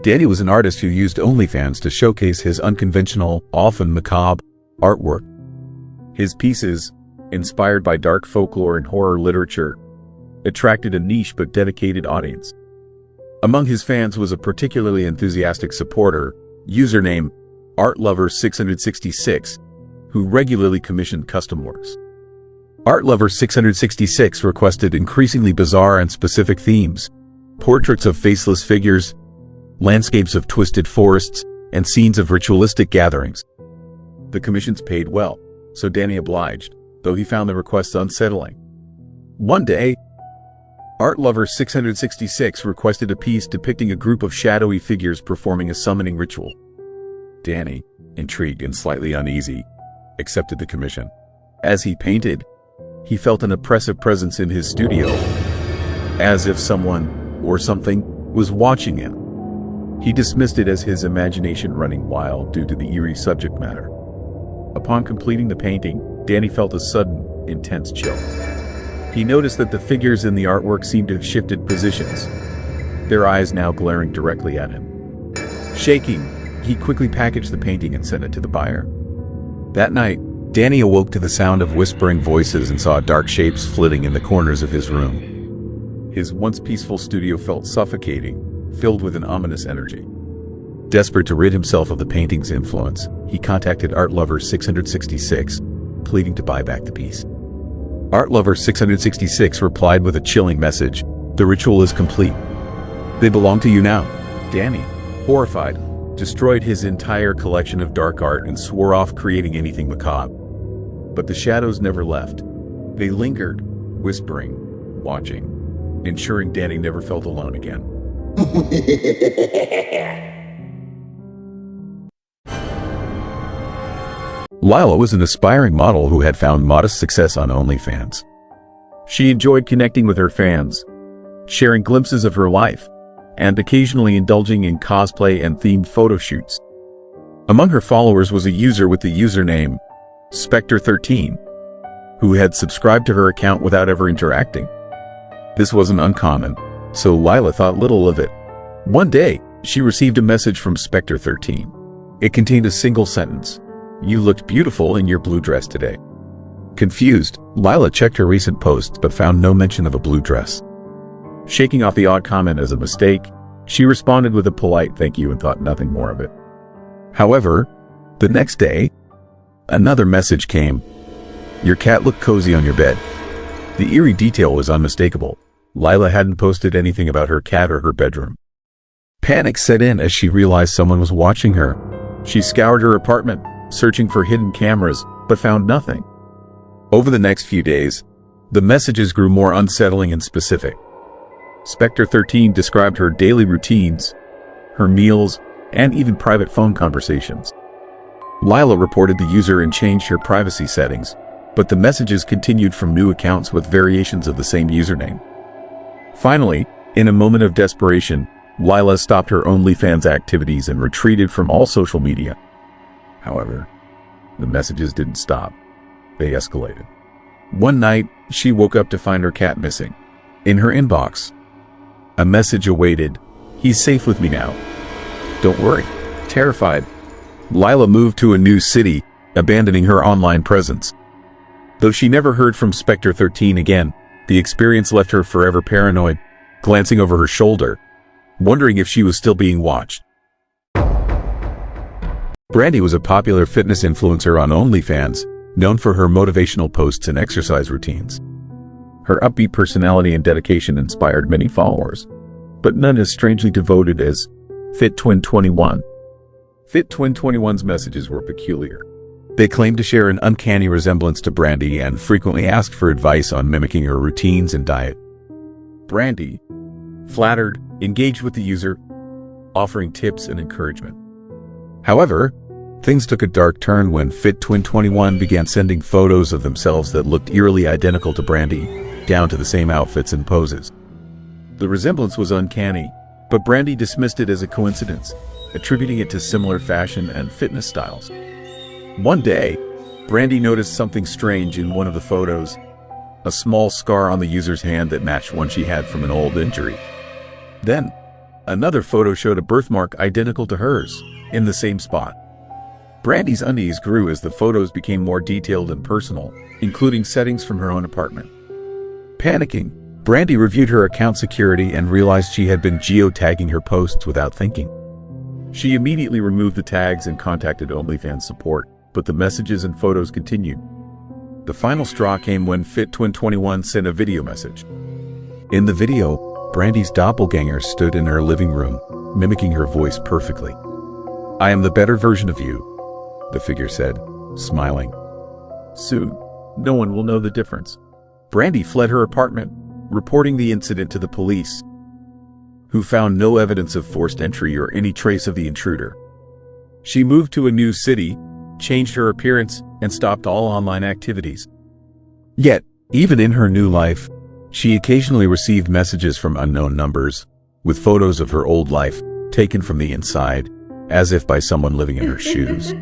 Danny was an artist who used OnlyFans to showcase his unconventional, often macabre, artwork. His pieces, inspired by dark folklore and horror literature, attracted a niche but dedicated audience. Among his fans was a particularly enthusiastic supporter, username ArtLover666, who regularly commissioned custom works. ArtLover666 requested increasingly bizarre and specific themes: portraits of faceless figures, landscapes of twisted forests, and scenes of ritualistic gatherings. The commissions paid well, so Danny obliged, though he found the requests unsettling. One day, ArtLover666 requested a piece depicting a group of shadowy figures performing a summoning ritual. Danny, intrigued and slightly uneasy, accepted the commission. As he painted, he felt an oppressive presence in his studio, as if someone, or something, was watching him. He dismissed it as his imagination running wild due to the eerie subject matter. Upon completing the painting, Danny felt a sudden, intense chill. He noticed that the figures in the artwork seemed to have shifted positions, their eyes now glaring directly at him. Shaking, he quickly packaged the painting and sent it to the buyer. That night, Danny awoke to the sound of whispering voices and saw dark shapes flitting in the corners of his room. His once peaceful studio felt suffocating, filled with an ominous energy. Desperate to rid himself of the painting's influence, he contacted ArtLover666, pleading to buy back the piece. ArtLover666 replied with a chilling message: "The ritual is complete. They belong to you now." Danny, horrified, destroyed his entire collection of dark art and swore off creating anything macabre. But the shadows never left. They lingered, whispering, watching, ensuring Danny never felt alone again. Lila was an aspiring model who had found modest success on OnlyFans. She enjoyed connecting with her fans, sharing glimpses of her life, and occasionally indulging in cosplay and themed photo shoots. Among her followers was a user with the username Spectre13, who had subscribed to her account without ever interacting. This wasn't uncommon, so Lila thought little of it. One day, she received a message from Spectre13. It contained a single sentence: "You looked beautiful in your blue dress today." Confused, Lila checked her recent posts but found no mention of a blue dress. Shaking off the odd comment as a mistake, she responded with a polite thank you and thought nothing more of it. However, the next day, another message came: "Your cat looked cozy on your bed." The eerie detail was unmistakable. Lila hadn't posted anything about her cat or her bedroom. Panic set in as she realized someone was watching her. She scoured her apartment, searching for hidden cameras, but found nothing. Over the next few days, the messages grew more unsettling and specific. Spectre13 described her daily routines, her meals, and even private phone conversations. Lila reported the user and changed her privacy settings, but the messages continued from new accounts with variations of the same username. Finally, in a moment of desperation, Lila stopped her OnlyFans activities and retreated from all social media. However, the messages didn't stop. They escalated. One night, she woke up to find her cat missing. In her inbox, a message awaited: "He's safe with me now. Don't worry." Terrified, Lila moved to a new city, abandoning her online presence. Though she never heard from Spectre13 again, the experience left her forever paranoid, glancing over her shoulder, wondering if she was still being watched. Brandy was a popular fitness influencer on OnlyFans, known for her motivational posts and exercise routines. Her upbeat personality and dedication inspired many followers, but none as strangely devoted as FitTwin21. FitTwin21's messages were peculiar. They claimed to share an uncanny resemblance to Brandy and frequently asked for advice on mimicking her routines and diet. Brandy, flattered, engaged with the user, offering tips and encouragement. However, things took a dark turn when FitTwin21 began sending photos of themselves that looked eerily identical to Brandy, down to the same outfits and poses. The resemblance was uncanny, but Brandy dismissed it as a coincidence, attributing it to similar fashion and fitness styles. One day, Brandy noticed something strange in one of the photos: a small scar on the user's hand that matched one she had from an old injury. Then, Another photo showed a birthmark identical to hers, in the same spot. Brandy's unease grew as the photos became more detailed and personal, including settings from her own apartment. Panicking, Brandy reviewed her account security and realized she had been geotagging her posts without thinking. She immediately removed the tags and contacted OnlyFans support, but the messages and photos continued. The final straw came when FitTwin21 sent a video message. In the video, Brandy's doppelganger stood in her living room, mimicking her voice perfectly. "I am the better version of you," the figure said, smiling. "Soon, no one will know the difference." Brandy fled her apartment, reporting the incident to the police, who found no evidence of forced entry or any trace of the intruder. She moved to a new city, changed her appearance, and stopped all online activities. Yet, even in her new life, she occasionally received messages from unknown numbers, with photos of her old life taken from the inside, as if by someone living in her shoes.